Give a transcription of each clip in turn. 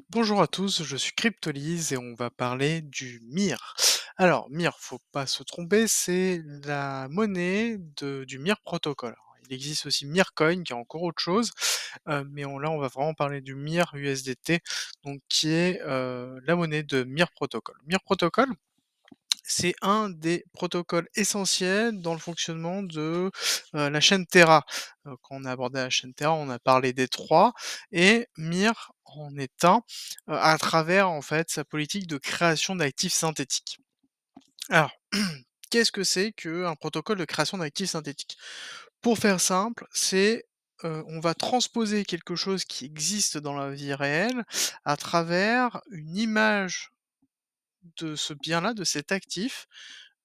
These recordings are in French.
Bonjour à tous, je suis Cryptolyse et on va parler du MIR. Alors, MIR, faut pas se tromper, c'est la monnaie du MIR protocole. Alors, il existe aussi Mircoin qui est encore autre chose, mais là on va vraiment parler du MIR USDT, donc qui est la monnaie de MIR protocole. MIR protocole, c'est un des protocoles essentiels dans le fonctionnement de, la chaîne Terra. Quand on a abordé la chaîne Terra, on a parlé des 3 et Mir en est un, à travers, en fait, sa politique de création d'actifs synthétiques. Alors, qu'est-ce que c'est qu'un protocole de création d'actifs synthétiques? Pour faire simple, c'est, on va transposer quelque chose qui existe dans la vie réelle à travers une image de ce bien-là, de cet actif,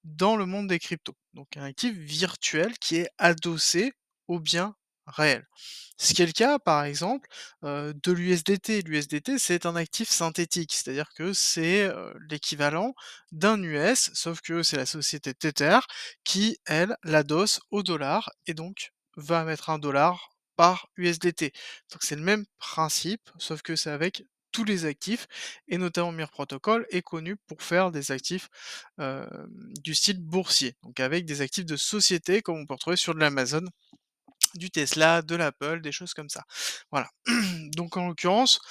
dans le monde des cryptos. Donc un actif virtuel qui est adossé au bien réel. Ce qui est le cas, par exemple, de l'USDT. L'USDT, c'est un actif synthétique, c'est-à-dire que c'est, l'équivalent d'un US, sauf que c'est la société Tether qui, elle, l'adosse au dollar et donc va mettre un dollar par USDT. Donc c'est le même principe, sauf que c'est avec tous les actifs et notamment Mir Protocol est connu pour faire des actifs, du style boursier, donc avec des actifs de société comme on peut retrouver sur de l'Amazon, du Tesla, de l'Apple, des choses comme ça. Voilà. Donc en l'occurrence,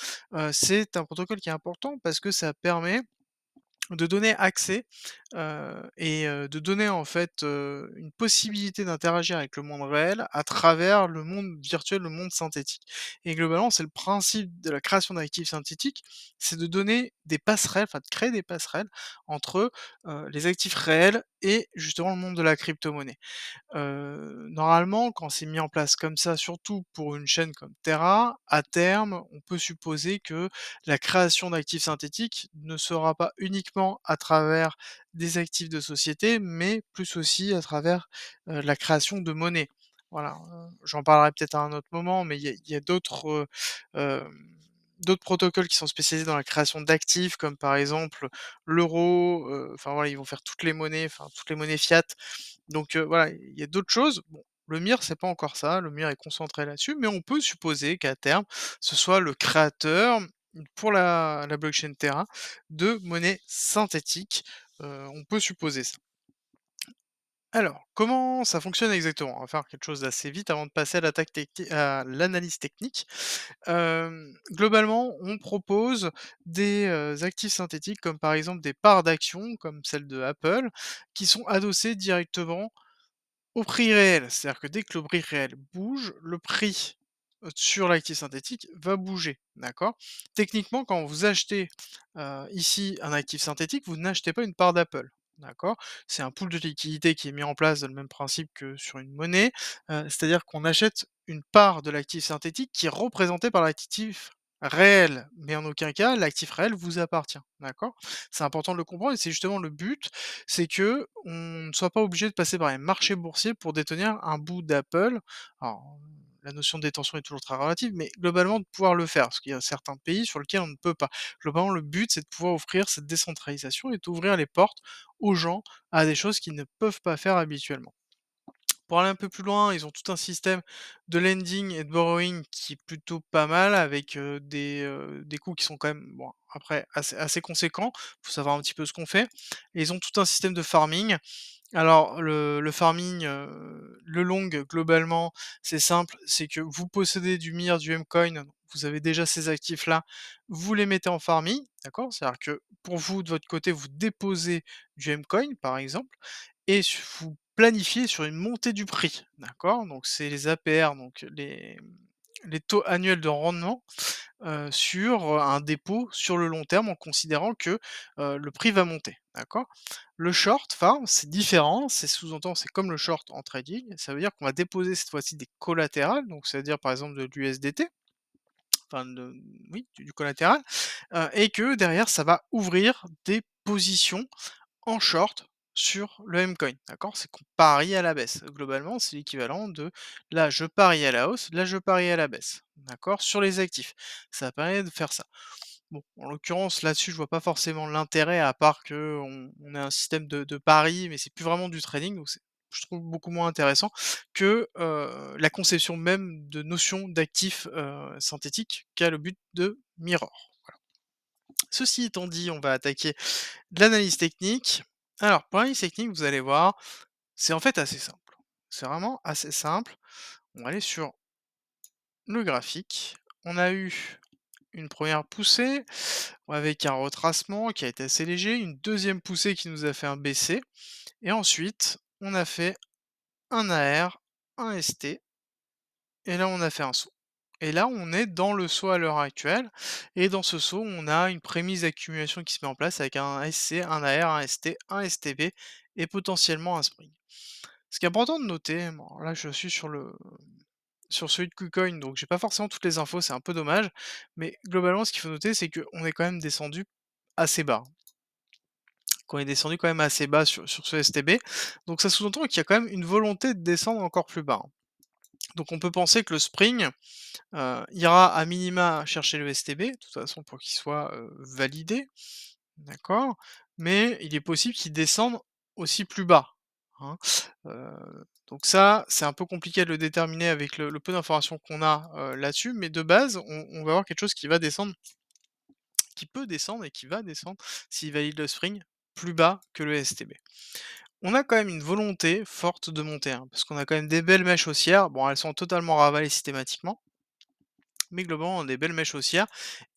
c'est un protocole qui est important parce que ça permet de donner accès, de donner en fait, une possibilité d'interagir avec le monde réel à travers le monde virtuel, le monde synthétique. Et globalement, c'est le principe de la création d'actifs synthétiques, c'est de donner des passerelles, enfin de créer des passerelles entre, les actifs réels et justement le monde de la crypto-monnaie. Normalement, quand c'est mis en place comme ça, surtout pour une chaîne comme Terra, à terme, on peut supposer que la création d'actifs synthétiques ne sera pas uniquement à travers des actifs de société, mais plus aussi à travers, la création de monnaie. Voilà, j'en parlerai peut-être à un autre moment, mais il y a d'autres, d'autres protocoles qui sont spécialisés dans la création d'actifs, comme par exemple l'euro, enfin voilà, ils vont faire toutes les monnaies, enfin toutes les monnaies fiat, donc voilà, il y a d'autres choses. Bon, le MIR, c'est pas encore ça, le MIR est concentré là-dessus, mais on peut supposer qu'à terme, ce soit le créateur, pour la blockchain Terra, de monnaie synthétique. On peut supposer ça. Alors, comment ça fonctionne exactement? On va faire quelque chose d'assez vite avant de passer à l'analyse technique. Globalement, on propose des, actifs synthétiques comme par exemple des parts d'actions, comme celle de Apple, qui sont adossées directement au prix réel, c'est-à-dire que dès que le prix réel bouge, le prix, sur l'actif synthétique va bouger, d'accord? Techniquement, quand vous achetez, ici un actif synthétique, vous n'achetez pas une part d'Apple, d'accord? C'est un pool de liquidité qui est mis en place dans le même principe que sur une monnaie, c'est-à-dire qu'on achète une part de l'actif synthétique qui est représentée par l'actif réel, mais en aucun cas l'actif réel vous appartient, d'accord? C'est important de le comprendre et c'est justement le but, c'est que on ne soit pas obligé de passer par les marchés boursiers pour détenir un bout d'Apple. Alors, la notion de détention est toujours très relative, mais globalement de pouvoir le faire, parce qu'il y a certains pays sur lesquels on ne peut pas. Globalement, le but, c'est de pouvoir offrir cette décentralisation et d'ouvrir les portes aux gens à des choses qu'ils ne peuvent pas faire habituellement. Pour aller un peu plus loin, ils ont tout un système de lending et de borrowing qui est plutôt pas mal avec, des coûts qui sont quand même, bon, après assez conséquents. Faut savoir un petit peu ce qu'on fait et ils ont tout un système de farming. Alors le farming, le long globalement, c'est simple, c'est que vous possédez du MIR, du Mcoin, vous avez déjà ces actifs-là, vous les mettez en farming, d'accord? C'est-à-dire que pour vous, de votre côté, vous déposez du Mcoin, par exemple, et vous planifiez sur une montée du prix, d'accord? Donc c'est les APR, donc les taux annuels de rendement, sur, un dépôt sur le long terme en considérant que, le prix va monter, d'accord? Le short farm, c'est différent, c'est sous-entend c'est comme le short en trading, ça veut dire qu'on va déposer cette fois-ci des collatérales, donc ça veut dire par exemple de l'USDT, enfin de oui, du collatéral, et que derrière ça va ouvrir des positions en short sur le Mcoin, d'accord? C'est qu'on parie à la baisse. Globalement, c'est l'équivalent de là, je parie à la hausse, là, je parie à la baisse, d'accord? Sur les actifs. Ça permet de faire ça. Bon, en l'occurrence, là-dessus, je vois pas forcément l'intérêt à part qu'on ait un système de paris, mais c'est plus vraiment du trading, donc c'est je trouve beaucoup moins intéressant que, la conception même de notion d'actifs, synthétiques qu'a le but de Mirror. Voilà. Ceci étant dit, on va attaquer de l'analyse technique. Alors, pour l'analyse technique, vous allez voir, c'est en fait assez simple. C'est vraiment assez simple. On va aller sur le graphique. On a eu une première poussée avec un retracement qui a été assez léger, une deuxième poussée qui nous a fait un baiser, et ensuite on a fait un AR, un ST, et là on a fait un saut. Et là on est dans le saut à l'heure actuelle, et dans ce saut on a une prémisse d'accumulation qui se met en place avec un SC, un AR, un ST, un STB et potentiellement un spring. Ce qui est important de noter, bon là je suis sur celui de KuCoin, donc j'ai pas forcément toutes les infos, c'est un peu dommage, mais globalement ce qu'il faut noter c'est qu'on est quand même descendu assez bas. Qu'on est descendu quand même assez bas sur ce STB, donc ça sous-entend qu'il y a quand même une volonté de descendre encore plus bas, hein. Donc on peut penser que le Spring, ira à minima chercher le STB, de toute façon pour qu'il soit, validé, d'accord? Mais il est possible qu'il descende aussi plus bas, hein. Heu, donc ça, c'est un peu compliqué de le déterminer avec le peu d'informations qu'on a, là-dessus, mais de base, on va avoir quelque chose qui va descendre, qui peut descendre et qui va descendre s'il valide le Spring plus bas que le STB. On a quand même une volonté forte de monter, hein, parce qu'on a quand même des belles mèches haussières. Bon, elles sont totalement ravalées systématiquement, mais globalement, on a des belles mèches haussières.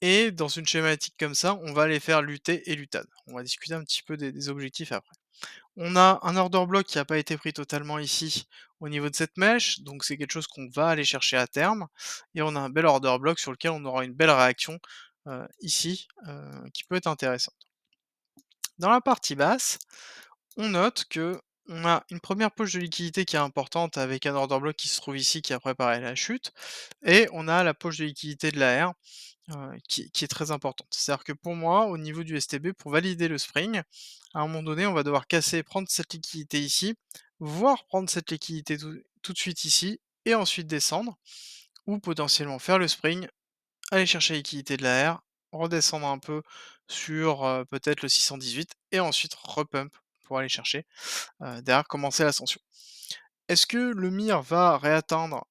Et dans une schématique comme ça, on va les faire lutter et lutade. On va discuter un petit peu des objectifs après. On a un order block qui n'a pas été pris totalement ici au niveau de cette mèche, donc c'est quelque chose qu'on va aller chercher à terme. Et on a un bel order block sur lequel on aura une belle réaction ici, qui peut être intéressante. Dans la partie basse, on note que on a une première poche de liquidité qui est importante avec un order block qui se trouve ici, qui a préparé la chute, et on a la poche de liquidité de la R qui est très importante. C'est-à-dire que pour moi, au niveau du STB, pour valider le spring, à un moment donné, on va devoir casser, prendre cette liquidité ici, voire prendre cette liquidité tout de suite ici, et ensuite descendre, ou potentiellement faire le spring, aller chercher la liquidité de la R, redescendre un peu sur peut-être le 618, et ensuite repump pour aller chercher derrière commencer l'ascension. Est-ce que le MIR va réatteindre,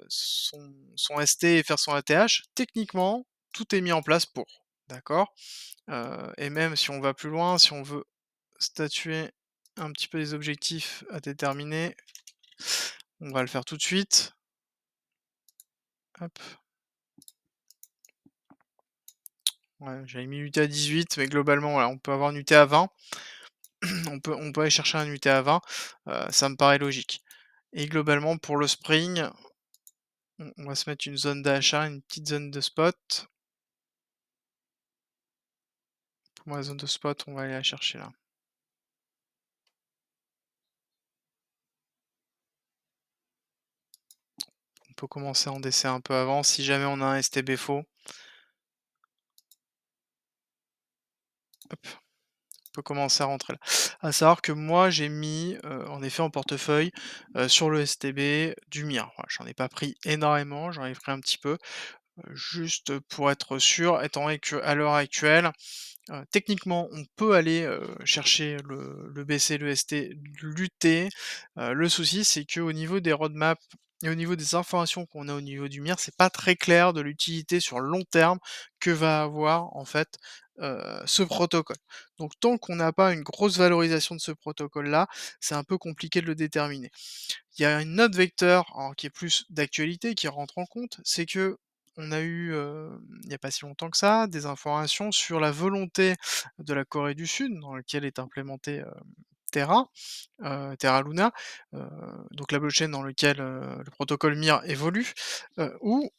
son ST et faire son ATH? Techniquement, tout est mis en place pour, d'accord? Et même si on va plus loin, si on veut statuer un petit peu les objectifs à déterminer, on va le faire tout de suite. Hop, ouais, j'avais mis UT à 18, mais globalement, voilà, on peut avoir un UT à 20. On peut aller chercher un UT à 20, ça me paraît logique. Et globalement, pour le spring, on va se mettre une zone d'achat, une petite zone de spot. Pour la zone de spot, on va aller la chercher là. On peut commencer à encaisser un peu avant si jamais on a un STB faux. Hop, on peut commencer à rentrer là. À savoir que moi j'ai mis, en effet en portefeuille, sur le STB du MIR. Voilà, j'en ai pas pris énormément, j'en ai pris un petit peu, juste pour être sûr, étant donné qu'à l'heure actuelle, techniquement, on peut aller, chercher le BC, le ST, lutter. Le souci, c'est qu'au niveau des roadmaps et au niveau des informations qu'on a au niveau du MIR, c'est pas très clair de l'utilité sur le long terme que va avoir, en fait, ce protocole. Donc tant qu'on n'a pas une grosse valorisation de ce protocole-là, c'est un peu compliqué de le déterminer. Il y a un autre vecteur, alors qui est plus d'actualité, qui rentre en compte, c'est que on a eu, il n'y a pas si longtemps que ça, des informations sur la volonté de la Corée du Sud, dans laquelle est implémenté, Terra, Terra Luna, heu, donc la blockchain dans lequel, le protocole MIR évolue, où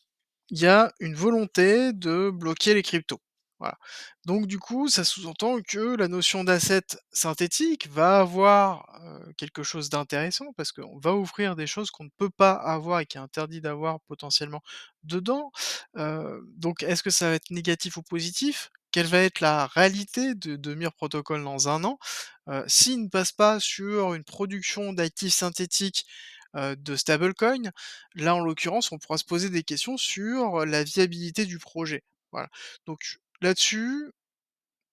il y a une volonté de bloquer les cryptos. Voilà. Donc du coup, ça sous-entend que la notion d'asset synthétique va avoir, quelque chose d'intéressant parce qu'on va offrir des choses qu'on ne peut pas avoir et qui est interdit d'avoir potentiellement dedans. Donc est-ce que ça va être négatif ou positif? Quelle va être la réalité de Mir Protocol dans un an? S'il ne passe pas sur une production d'actifs synthétiques, de stablecoin, là, en l'occurrence, on pourra se poser des questions sur la viabilité du projet. Voilà. Donc là-dessus,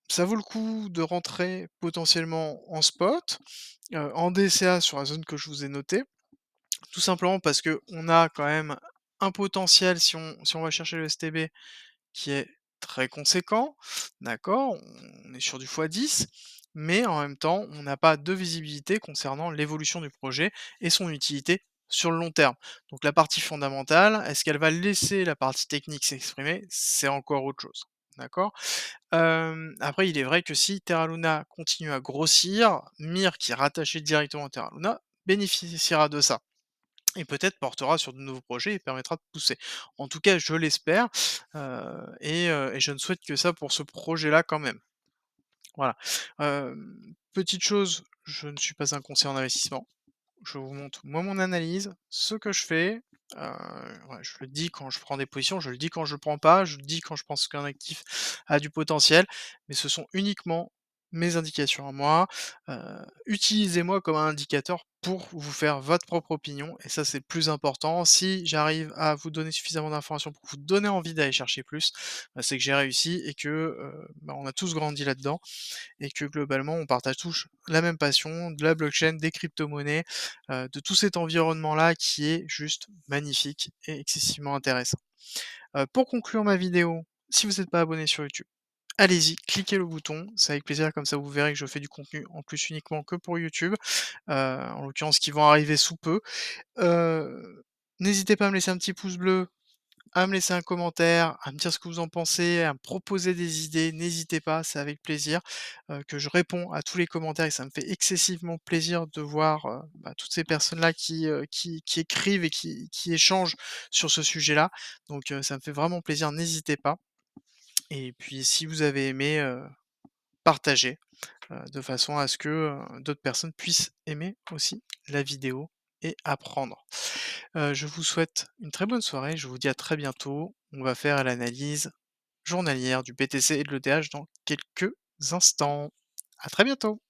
ça vaut le coup de rentrer potentiellement en spot, en DCA sur la zone que je vous ai notée. Tout simplement parce que on a quand même un potentiel si on va chercher le STB qui est très conséquent, d'accord, on est sur du x10, mais en même temps, on n'a pas de visibilité concernant l'évolution du projet et son utilité sur le long terme. Donc la partie fondamentale, est-ce qu'elle va laisser la partie technique s'exprimer? C'est encore autre chose, d'accord? Après il est vrai que si Terra Luna continue à grossir, Mir qui est rattaché directement à Terra Luna bénéficiera de ça et peut-être portera sur de nouveaux projets et permettra de pousser. En tout cas, je l'espère, et je ne souhaite que ça pour ce projet-là quand même. Voilà. Petite chose, je ne suis pas un conseiller en investissement. Je vous montre moi mon analyse, ce que je fais, ouais, je le dis quand je prends des positions, je le dis quand je le prends pas, je le dis quand je pense qu'un actif a du potentiel, mais ce sont uniquement mes indications à moi. Utilisez-moi comme un indicateur pour vous faire votre propre opinion et ça, c'est le plus important. Si j'arrive à vous donner suffisamment d'informations pour vous donner envie d'aller chercher plus, bah, c'est que j'ai réussi et que, bah, on a tous grandi là-dedans et que globalement on partage tous la même passion de la blockchain, des crypto-monnaies, de tout cet environnement-là qui est juste magnifique et excessivement intéressant. Pour conclure ma vidéo, si vous n'êtes pas abonné sur YouTube, allez-y, cliquez le bouton, c'est avec plaisir, comme ça vous verrez que je fais du contenu en plus uniquement que pour YouTube, en l'occurrence qui vont arriver sous peu. N'hésitez pas à me laisser un petit pouce bleu, à me laisser un commentaire, à me dire ce que vous en pensez, à me proposer des idées, n'hésitez pas, c'est avec plaisir, que je réponds à tous les commentaires et ça me fait excessivement plaisir de voir, bah, toutes ces personnes-là qui écrivent et qui échangent sur ce sujet-là. Donc, ça me fait vraiment plaisir, n'hésitez pas et puis si vous avez aimé, partagez, de façon à ce que, d'autres personnes puissent aimer aussi la vidéo et apprendre. Je vous souhaite une très bonne soirée, je vous dis à très bientôt. On va faire l'analyse journalière du BTC et de l'ETH dans quelques instants. À très bientôt!